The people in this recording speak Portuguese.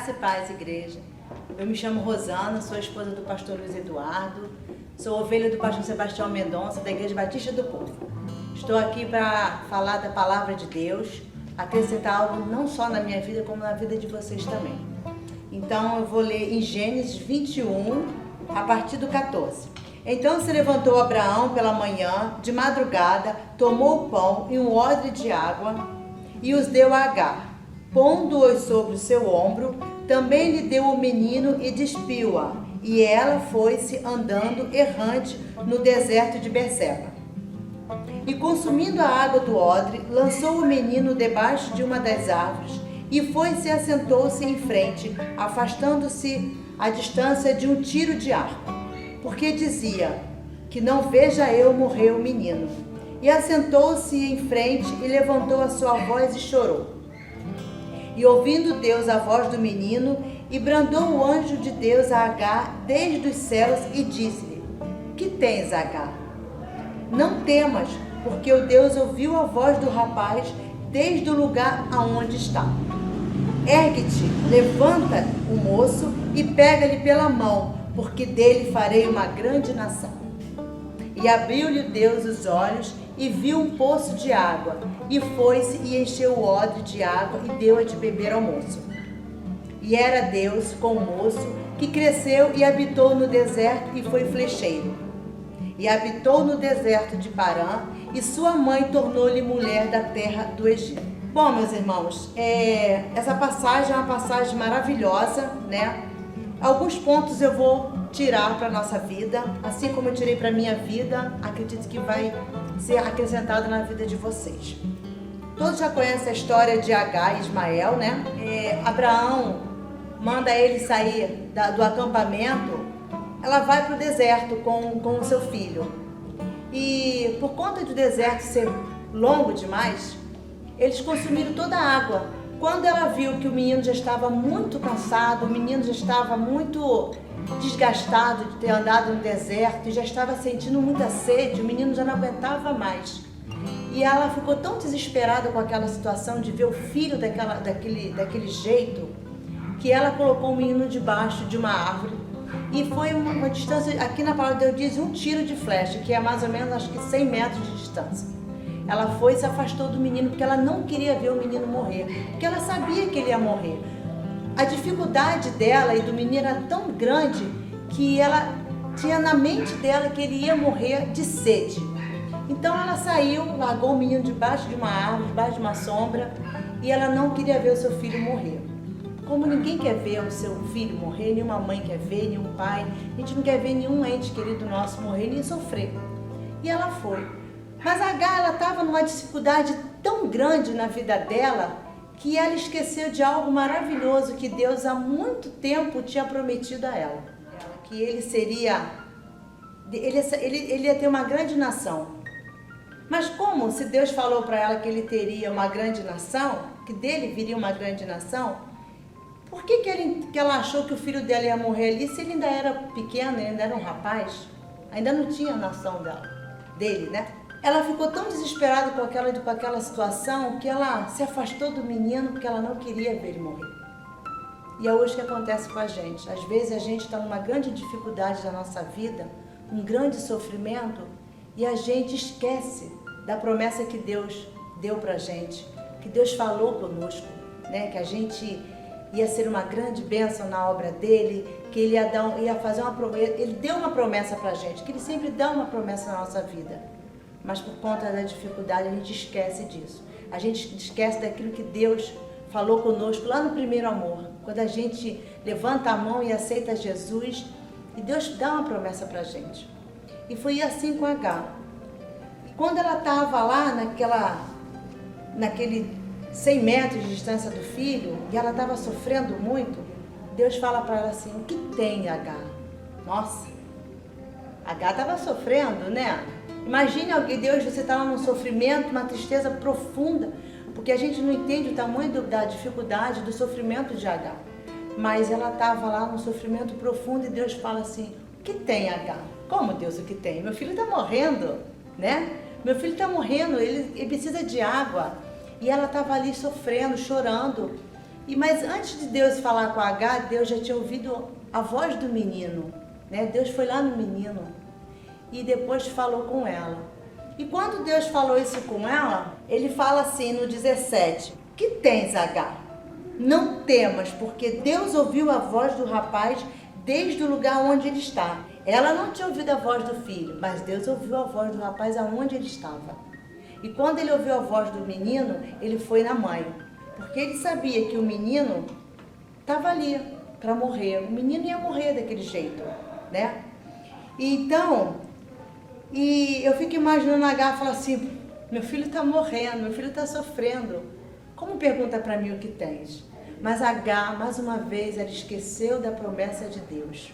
Graça e paz, igreja. Eu me chamo Rosana, sou esposa do pastor Luiz Eduardo, sou ovelha do pastor Sebastião Mendonça, da Igreja Batista do Povo. Estou aqui para falar da palavra de Deus, acrescentar algo não só na minha vida, como na vida de vocês também. Então eu vou ler em Gênesis 21, a partir do 14. Então se levantou Abraão pela manhã, de madrugada, tomou o pão e um odre de água e os deu a Agar. Pondo-os sobre o seu ombro, também lhe deu o menino e despiu-a, e ela foi-se andando errante no deserto de Berseba. E consumindo a água do odre, lançou o menino debaixo de uma das árvores, e foi-se e assentou-se em frente, afastando-se à distância de um tiro de arco, porque dizia, que não veja eu morrer o menino. E assentou-se em frente e levantou a sua voz e chorou. E ouvindo Deus a voz do menino, e brandou o anjo de Deus a Agar desde os céus e disse-lhe, que tens, Agar? Não temas, porque o Deus ouviu a voz do rapaz desde o lugar aonde está. Ergue-te, levanta o moço e pega-lhe pela mão, porque dele farei uma grande nação. E abriu-lhe Deus os olhos e viu um poço de água, e foi-se e encheu o odre de água e deu-a de beber ao moço. E era Deus com o moço, que cresceu e habitou no deserto e foi flecheiro. E habitou no deserto de Parã, e sua mãe tornou-lhe mulher da terra do Egito. Bom, meus irmãos, essa passagem é uma passagem maravilhosa, né? Alguns pontos eu vou tirar para a nossa vida, assim como eu tirei para a minha vida, acredito que vai ser acrescentado na vida de vocês. Todos já conhecem a história de Agar e Ismael, né? Abraão manda ele sair do acampamento, ela vai para o deserto com o seu filho. E por conta do deserto ser longo demais, eles consumiram toda a água. Quando ela viu que o menino já estava muito cansado, o menino já estava muito desgastado de ter andado no deserto e já estava sentindo muita sede, o menino já não aguentava mais. E ela ficou tão desesperada com aquela situação de ver o filho daquele jeito, que ela colocou o menino debaixo de uma árvore e foi uma distância, aqui na palavra de Deus diz um tiro de flecha, que é mais ou menos acho que 100 metros de distância. Ela foi e se afastou do menino porque ela não queria ver o menino morrer, porque ela sabia que ele ia morrer. A dificuldade dela e do menino era tão grande que ela tinha na mente dela que ele ia morrer de sede. Então ela saiu, largou o menino debaixo de uma árvore, debaixo de uma sombra, e ela não queria ver o seu filho morrer. Como ninguém quer ver o seu filho morrer, nenhuma mãe quer ver, nenhum pai, a gente não quer ver nenhum ente querido nosso morrer nem sofrer. E ela foi. Mas a Agar, ela estava numa dificuldade tão grande na vida dela, que ela esqueceu de algo maravilhoso que Deus há muito tempo tinha prometido a ela. Que ele ia ter uma grande nação. Mas como, se Deus falou para ela que ele teria uma grande nação, que dele viria uma grande nação, por que ela achou que o filho dela ia morrer ali, se ele ainda era pequeno, ele ainda era um rapaz? Ainda não tinha a nação dele, né? Ela ficou tão desesperada com aquela situação que ela se afastou do menino porque ela não queria ver ele morrer. E é hoje que acontece com a gente. Às vezes a gente está numa grande dificuldade da nossa vida, um grande sofrimento, e a gente esquece da promessa que Deus deu pra gente, que Deus falou conosco, né? Que a gente ia ser uma grande bênção na obra dele, que ele ia fazer uma promessa. Ele deu uma promessa pra gente, que ele sempre dá uma promessa na nossa vida. Mas por conta da dificuldade a gente esquece disso. A gente esquece daquilo que Deus falou conosco lá no primeiro amor. Quando a gente levanta a mão e aceita Jesus, e Deus dá uma promessa pra gente. E foi assim com Agar. E quando ela estava lá naquele 100 metros de distância do filho, e ela estava sofrendo muito, Deus fala para ela assim, o que tem, Agar? Nossa, Agar estava sofrendo, né? Imagine alguém, Deus, você está lá num sofrimento, uma tristeza profunda, porque a gente não entende o tamanho da dificuldade, do sofrimento de Agar. Mas ela estava lá num sofrimento profundo e Deus fala assim, o que tem, Agar? Como, Deus, o que tem? Meu filho está morrendo, né? Meu filho está morrendo, ele precisa de água. E ela estava ali sofrendo, chorando. Mas antes de Deus falar com Agar, Deus já tinha ouvido a voz do menino, né? Deus foi lá no menino e depois falou com ela. E quando Deus falou isso com ela, ele fala assim no 17: que tens, Agar? Não temas, porque Deus ouviu a voz do rapaz desde o lugar onde ele está. Ela não tinha ouvido a voz do filho, mas Deus ouviu a voz do rapaz aonde ele estava. E quando ele ouviu a voz do menino, ele foi na mãe, porque ele sabia que o menino estava ali para morrer. O menino ia morrer daquele jeito, né? Então, eu fico imaginando a Agar falar assim: meu filho está morrendo, meu filho está sofrendo. Como pergunta para mim o que tens? Mas Agar, mais uma vez, ela esqueceu da promessa de Deus.